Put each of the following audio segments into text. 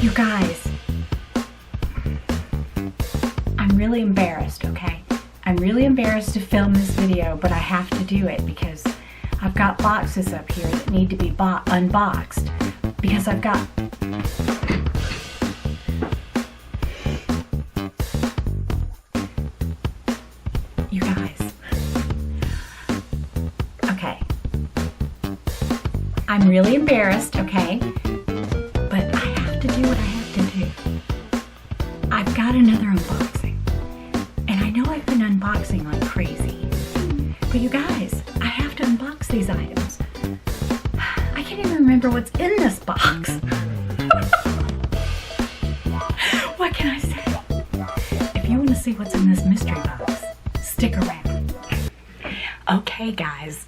You guys, I'm really embarrassed, okay? I'm really embarrassed to film this video, but I have to do it because I've got boxes up here that need to be unboxed because I've got... You guys. Okay. I'm really embarrassed, okay? But I have to do what I have to do. I've got another unboxing. And I know I've been unboxing like crazy. But you guys, I have to unbox these items. I can't even remember what's in this box. What can I say? If you want to see what's in this mystery box, stick around. Okay, guys.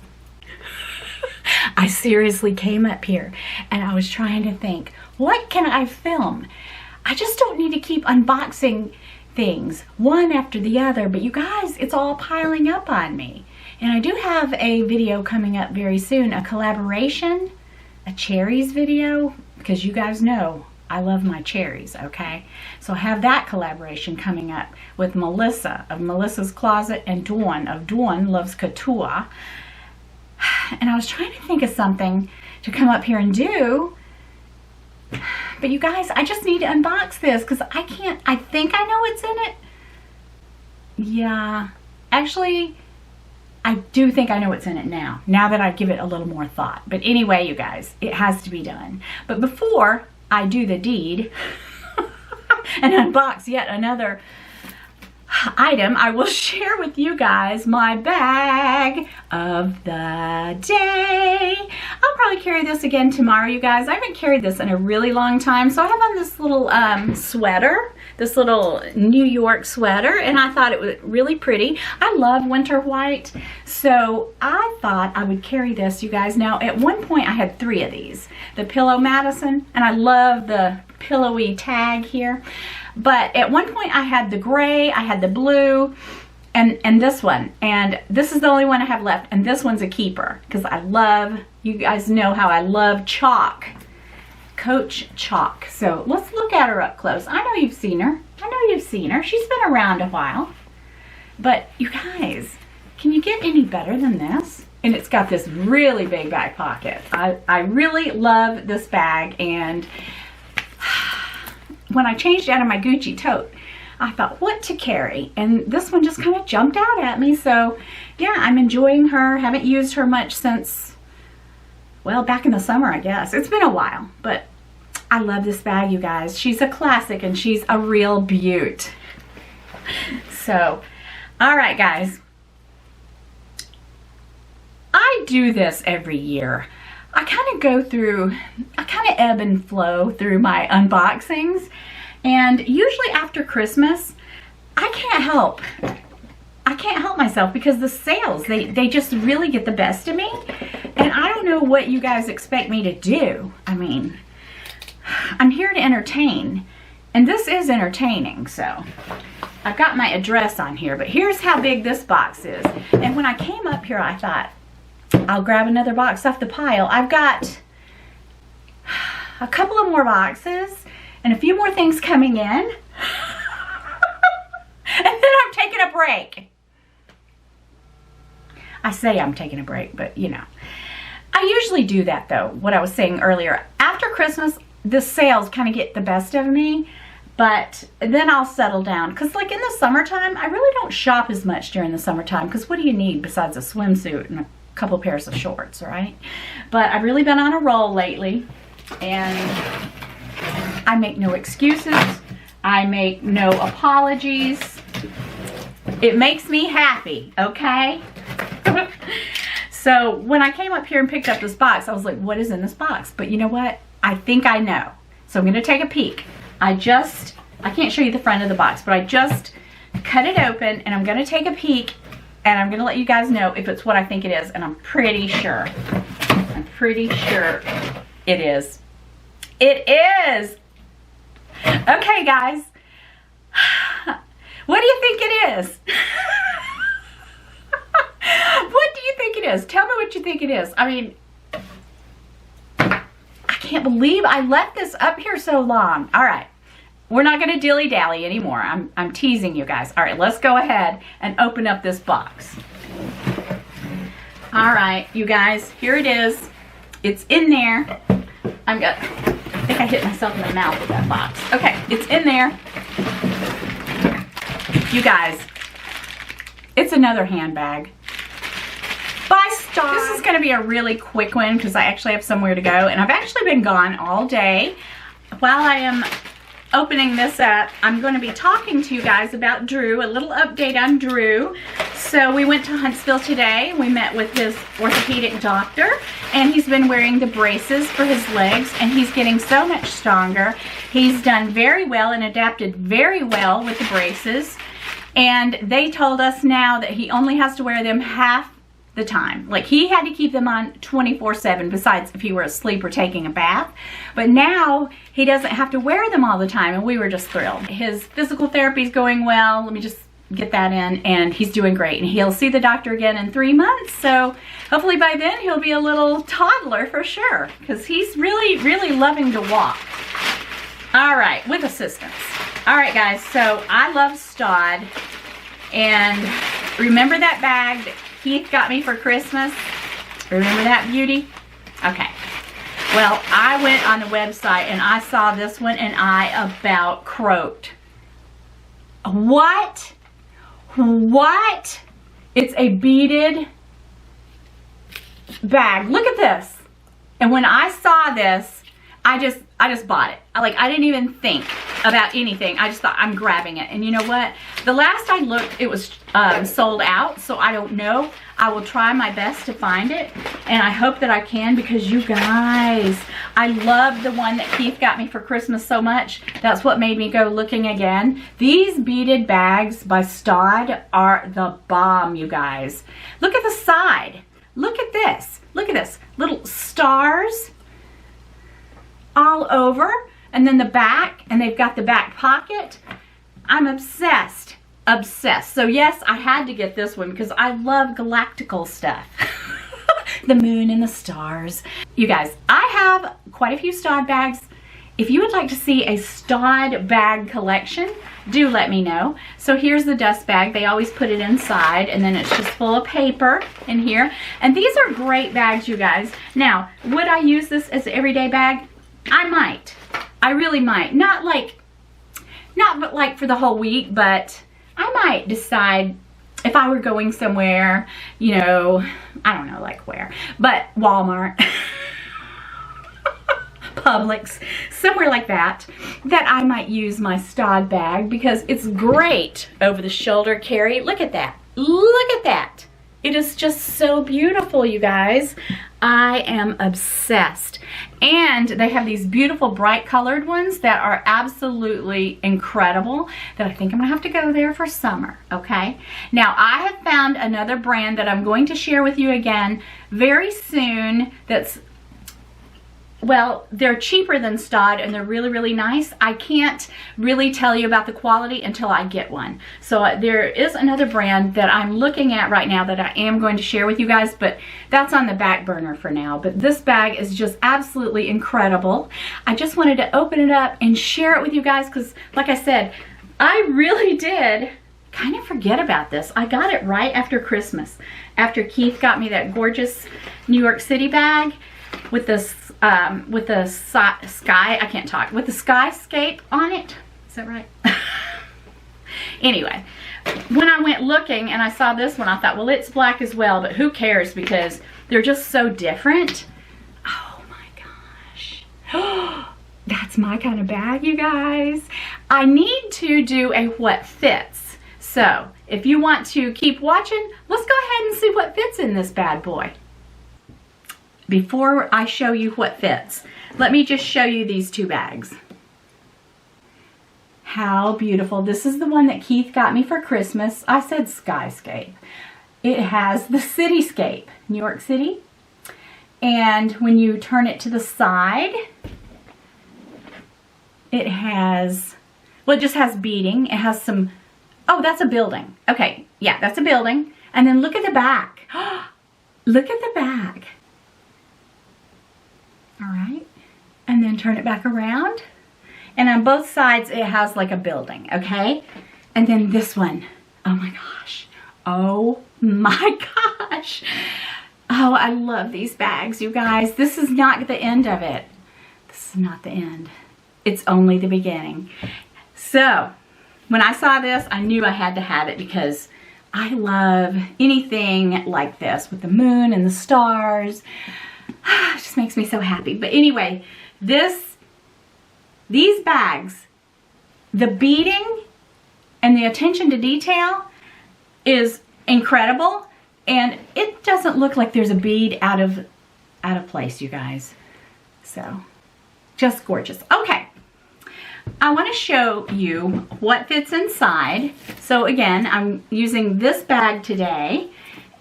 I seriously came up here and I was trying to think, what can I film? I just don't need to keep unboxing things one after the other, but you guys, it's all piling up on me. And I do have a video coming up very soon, a collaboration, a cherries video, because you guys know I love my cherries, okay? So I have that collaboration coming up with Melissa of Melissa's Closet and Dawn of Dawn Loves Couture. And I was trying to think of something to come up here and do. But you guys, I just need to unbox this because I can't, I think I know what's in it. Yeah, actually, I do think I know what's in it now that I give it a little more thought. But anyway, you guys, it has to be done. But before I do the deed and unbox yet another item, I will share with you guys my bag of the day. I'll probably carry this again tomorrow, you guys. I haven't carried this in a really long time, so I have on this little sweater, this little New York sweater, and I thought it was really pretty. I love winter white, so I thought I would carry this, you guys. Now, at one point, I had 3 of these. The Pillow Madison, and I love the pillowy tag here. But at one point I had the gray, I had the blue, and this one. And this is the only one I have left. And this one's a keeper because I love, you guys know how I love chalk. Coach chalk. So let's look at her up close. I know you've seen her. I know you've seen her. She's been around a while. But you guys, can you get any better than this? And it's got this really big back pocket. I really love this bag, and when I changed out of my Gucci tote, I thought, what to carry? And this one just kind of jumped out at me. So yeah, I'm enjoying her. Haven't used her much since, well, back in the summer, I guess. It's been a while, but I love this bag, you guys. She's a classic and she's a real beaut. So, all right, guys. I do this every year. I kind of go through, I kind of ebb and flow through my unboxings, and usually after Christmas, I can't help myself because the sales, they just really get the best of me, and I don't know what you guys expect me to do. I mean, I'm here to entertain, and this is entertaining, so I've got my address on here, but here's how big this box is. And when I came up here, I thought, I'll grab another box off the pile. I've got a couple of more boxes and a few more things coming in. And then I'm taking a break. I say I'm taking a break, but you know. I usually do that though, what I was saying earlier. After Christmas, the sales kind of get the best of me, but then I'll settle down. Because like in the summertime, I really don't shop as much during the summertime, because what do you need besides a swimsuit and a couple pairs of shorts, right? But I've really been on a roll lately, and I make no excuses. I make no apologies. It makes me happy, okay? So when I came up here and picked up this box, I was like, what is in this box? But you know what? I think I know. So I'm going to take a peek. I can't show you the front of the box, but I just cut it open, and I'm going to take a peek. And I'm going to let you guys know if it's what I think it is. And I'm pretty sure. I'm pretty sure it is. It is! Okay, guys. What do you think it is? What do you think it is? Tell me what you think it is. I mean, I can't believe I left this up here so long. All right. We're not going to dilly-dally anymore. I'm teasing you guys. All right, let's go ahead and open up this box. All right, you guys, here it is. It's in there. I think I hit myself in the mouth with that box. Okay, it's in there. You guys, it's another handbag. By Staud. This is going to be a really quick one because I actually have somewhere to go, and I've actually been gone all day. While I am opening this up, I'm going to be talking to you guys about Drew, a little update on Drew. So we went to Huntsville today. We met with his orthopedic doctor, and he's been wearing the braces for his legs, and he's getting so much stronger. He's done very well and adapted very well with the braces, and they told us now that he only has to wear them half the time. Like, he had to keep them on 24/7 besides if he were asleep or taking a bath, but now he doesn't have to wear them all the time, and we were just thrilled. His physical therapy is going well. Let me just get that in, and he's doing great, and he'll see the doctor again in 3 months, so hopefully by then he'll be a little toddler for sure, because he's really loving to walk. All right, with assistance. All right, guys, so I love Staud, and remember that bag that Keith got me for Christmas? Remember that beauty? Okay. Well, I went on the website and I saw this one and I about croaked. What? What? It's a beaded bag. Look at this. And when I saw this, I just bought it. I didn't even think about anything. I just thought, I'm grabbing it. And you know what? The last I looked, it was sold out, so I don't know. I will try my best to find it, and I hope that I can, because you guys, I love the one that Keith got me for Christmas so much. That's what made me go looking again. These beaded bags by Staud are the bomb, you guys. Look at the side. Look at this. Look at this. Little stars all over, and then the back, and they've got the back pocket. I'm obsessed. Obsessed. So yes, I had to get this one because I love galactical stuff. The moon and the stars. You guys, I have quite a few Staud bags. If you would like to see a Staud bag collection, do let me know. So here's the dust bag. They always put it inside, and then it's just full of paper in here. And these are great bags, you guys. Now, would I use this as an everyday bag? I might. I really might. Not like for the whole week, but I might decide if I were going somewhere, you know, I don't know like where, but Walmart, Publix, somewhere like that I might use my Staud bag because it's great over the shoulder carry. Look at that. Look at that. It is just so beautiful, you guys. I am obsessed. And they have these beautiful bright colored ones that are absolutely incredible that I think I'm gonna have to go there for summer, okay? Now, I have found another brand that I'm going to share with you again very soon that's, well, they're cheaper than Staud and they're really nice. I can't really tell you about the quality until I get one. So there is another brand that I'm looking at right now that I am going to share with you guys, but that's on the back burner for now. But this bag is just absolutely incredible. I just wanted to open it up and share it with you guys because, like I said, I really did kind of forget about this. I got it right after Christmas, after Keith got me that gorgeous New York City bag with the sky, I can't talk, with the skyscape on it. Is that right? Anyway, when I went looking and I saw this one, I thought, well, it's black as well, but who cares because they're just so different. Oh my gosh. That's my kind of bag, you guys. I need to do a what fits. So if you want to keep watching, let's go ahead and see what fits in this bad boy. Before I show you what fits, let me just show you these two bags. How beautiful. This is the one that Keith got me for Christmas. I said skyscape. It has the cityscape, New York City. And when you turn it to the side, it has, well, it just has beading. It has some, oh, that's a building. Okay, yeah, that's a building. And then look at the back. Look at the back. All right. gonna turn it back around. And on both sides, it has like a building, okay? And then this one, oh my gosh. Oh my gosh. Oh, I love these bags, you guys. This is not the end of it. This is not the end. It's only the beginning. So, when I saw this, I knew I had to have it because I love anything like this with the moon and the stars. It just makes me so happy. But anyway, these bags, the beading and the attention to detail is incredible. And it doesn't look like there's a bead out of place, you guys. So, just gorgeous. Okay, I want to show you what fits inside. So again, I'm using this bag today,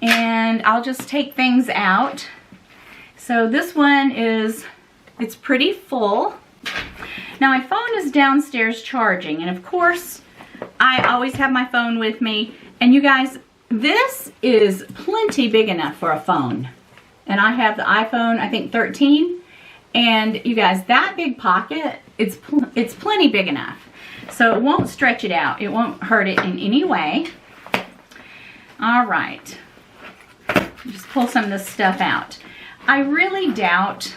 and I'll just take things out. So this one it's pretty full. Now my phone is downstairs charging, and of course, I always have my phone with me. And you guys, this is plenty big enough for a phone. And I have the iPhone, I think 13. And you guys, that big pocket, it's plenty big enough. So it won't stretch it out. It won't hurt it in any way. All right. Just pull some of this stuff out. I really doubt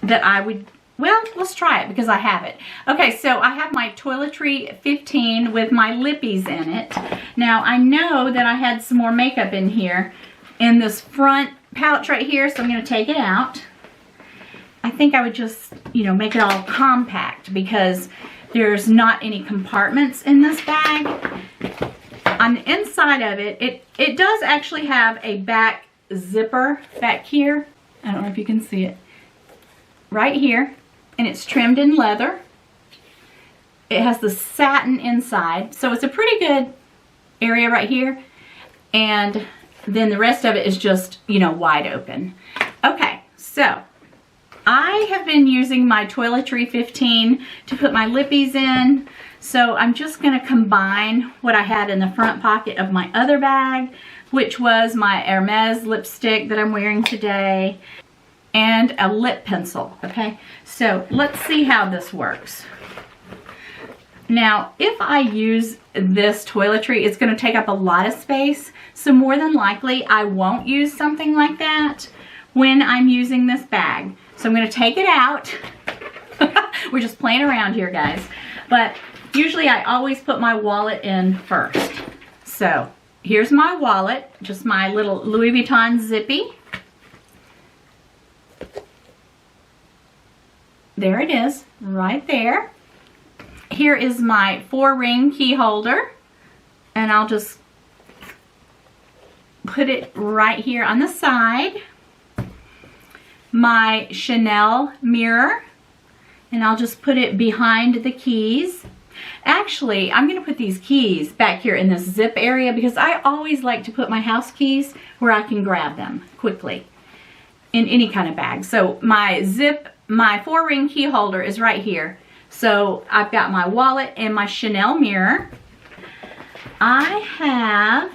that I would, well, let's try it because I have it. Okay, so I have my Toiletry 15 with my lippies in it. Now, I know that I had some more makeup in here in this front pouch right here, so I'm going to take it out. I think I would just, you know, make it all compact because there's not any compartments in this bag. On the inside of it, it does actually have a back zipper back here. I don't know if you can see it. Right here. And it's trimmed in leather. It has the satin inside. So it's a pretty good area right here. And then the rest of it is just, you know, wide open. Okay, so I have been using my Toiletry 15 to put my lippies in. So I'm just going to combine what I had in the front pocket of my other bag, which was my Hermes lipstick that I'm wearing today, and a lip pencil, okay? So let's see how this works. Now, if I use this toiletry, it's going to take up a lot of space. So more than likely, I won't use something like that when I'm using this bag. So I'm going to take it out. We're just playing around here, guys. But usually I always put my wallet in first. So here's my wallet, just my little Louis Vuitton zippy. There it is, right there. Here is my 4-ring key holder, and I'll just put it right here on the side. My Chanel mirror, and I'll just put it behind the keys. Actually, I'm going to put these keys back here in this zip area because I always like to put my house keys where I can grab them quickly in any kind of bag. So my 4-ring key holder is right here. So I've got my wallet and my Chanel mirror. I have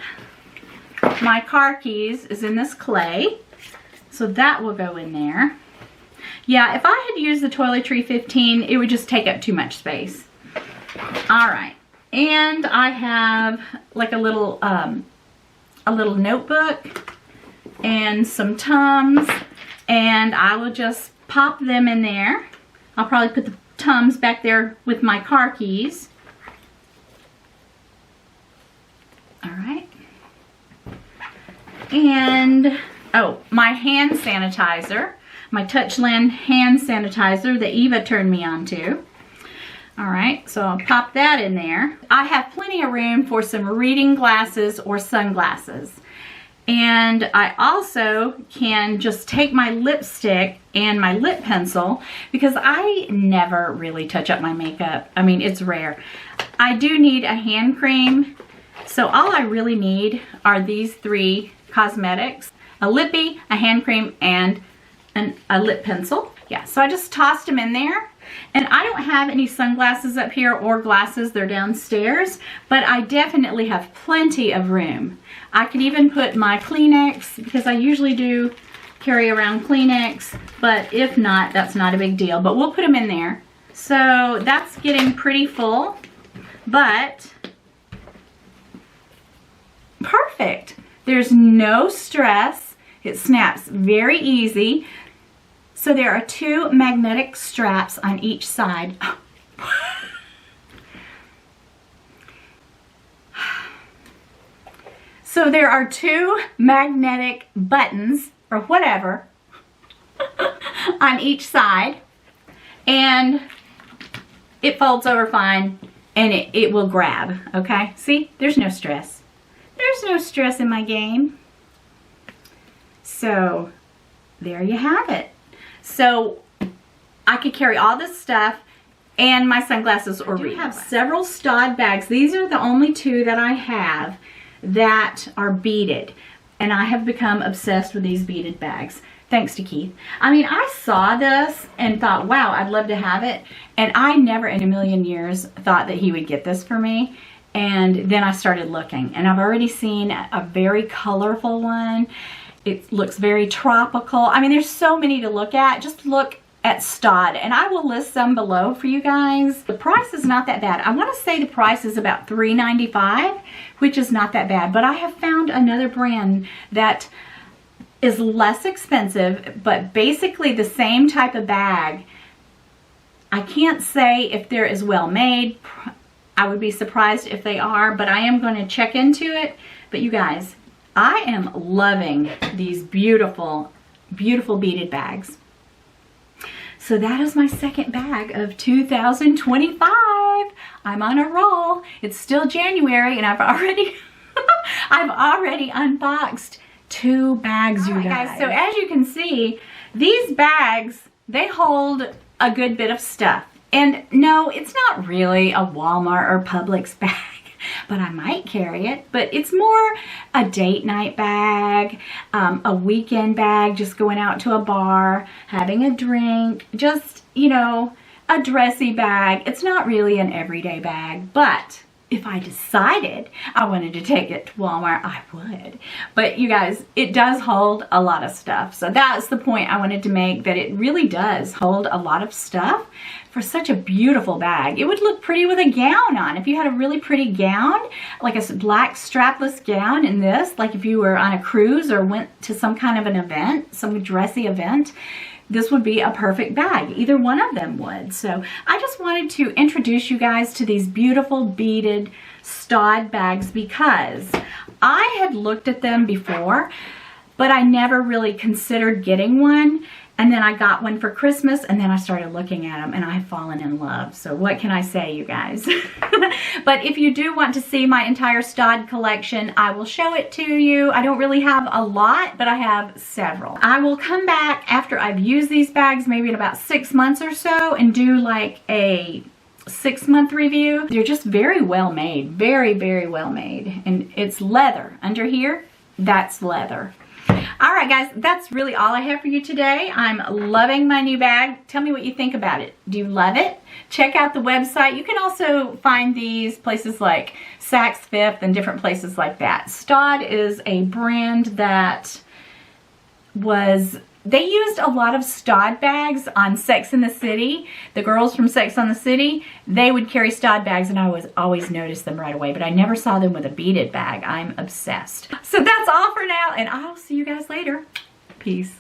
my car keys is in this clay. So that will go in there. Yeah, if I had used the Toiletry 15, it would just take up too much space. All right, and I have like a little notebook and some Tums, and I will just pop them in there. I'll probably put the Tums back there with my car keys. All right, and oh, my hand sanitizer, my Touchland hand sanitizer that Eva turned me on to. All right, so I'll pop that in there. I have plenty of room for some reading glasses or sunglasses. And I also can just take my lipstick and my lip pencil because I never really touch up my makeup. I mean, it's rare. I do need a hand cream. So all I really need are these 3 cosmetics. A lippie, a hand cream, and a lip pencil. Yeah, so I just tossed them in there. And I don't have any sunglasses up here or glasses, they're downstairs, but I definitely have plenty of room. I can even put my Kleenex, because I usually do carry around Kleenex, but if not, that's not a big deal. But we'll put them in there. So that's getting pretty full, but perfect. There's no stress. It snaps very easy. So there are 2 magnetic straps on each side. So there are 2 magnetic buttons or whatever on each side, and it folds over fine and it will grab, okay? See, there's no stress. There's no stress in my game. So there you have it. So I could carry all this stuff and my sunglasses or read. I have several Staud bags. These are the only 2 that I have that are beaded, and I have become obsessed with these beaded bags thanks to Keith. I mean, I saw this and thought, wow, I'd love to have it, and I never in a million years thought that he would get this for me. And then I started looking, and I've already seen a very colorful one. It looks very tropical. I mean, there's so many to look at. Just look at Staud, and I will list some below for you guys. The price is not that bad. I want to say the price is about $3.95, which is not that bad, but I have found another brand that is less expensive, but basically the same type of bag. I can't say if they're as well made. I would be surprised if they are, but I am going to check into it. But you guys, I am loving these beautiful, beautiful beaded bags. So that is my second bag of 2025. I'm on a roll. It's still January and I've already unboxed 2 bags, you guys. So as you can see, these bags, they hold a good bit of stuff. And no, it's not really a Walmart or Publix bag, but I might carry it. But it's more a date night bag, a weekend bag, just going out to a bar, having a drink, just, you know, a dressy bag. It's not really an everyday bag, but if I decided I wanted to take it to Walmart, I would. But you guys, it does hold a lot of stuff. So that's the point I wanted to make, that it really does hold a lot of stuff for such a beautiful bag. It would look pretty with a gown on. If you had a really pretty gown, like a black strapless gown in this, like if you were on a cruise or went to some kind of an event, some dressy event, this would be a perfect bag. Either one of them would. So I just wanted to introduce you guys to these beautiful beaded Staud bags because I had looked at them before, but I never really considered getting one. And then I got one for Christmas, and then I started looking at them, and I've fallen in love. So what can I say, you guys? But if you do want to see my entire Staud collection, I will show it to you. I don't really have a lot, but I have several. I will come back after I've used these bags, maybe in about 6 months or so, and do like a 6-month review. They're just very well made, very, very well made. And it's leather. Under here, that's leather. All right, guys, that's really all I have for you today. I'm loving my new bag. Tell me what you think about it. Do you love it? Check out the website. You can also find these places like Saks Fifth and different places like that. Staud is a brand that they used a lot of Staud bags on Sex and the City. The girls from Sex on the City, they would carry Staud bags, and I always noticed them right away, but I never saw them with a beaded bag. I'm obsessed. So that's all for now, and I'll see you guys later. Peace.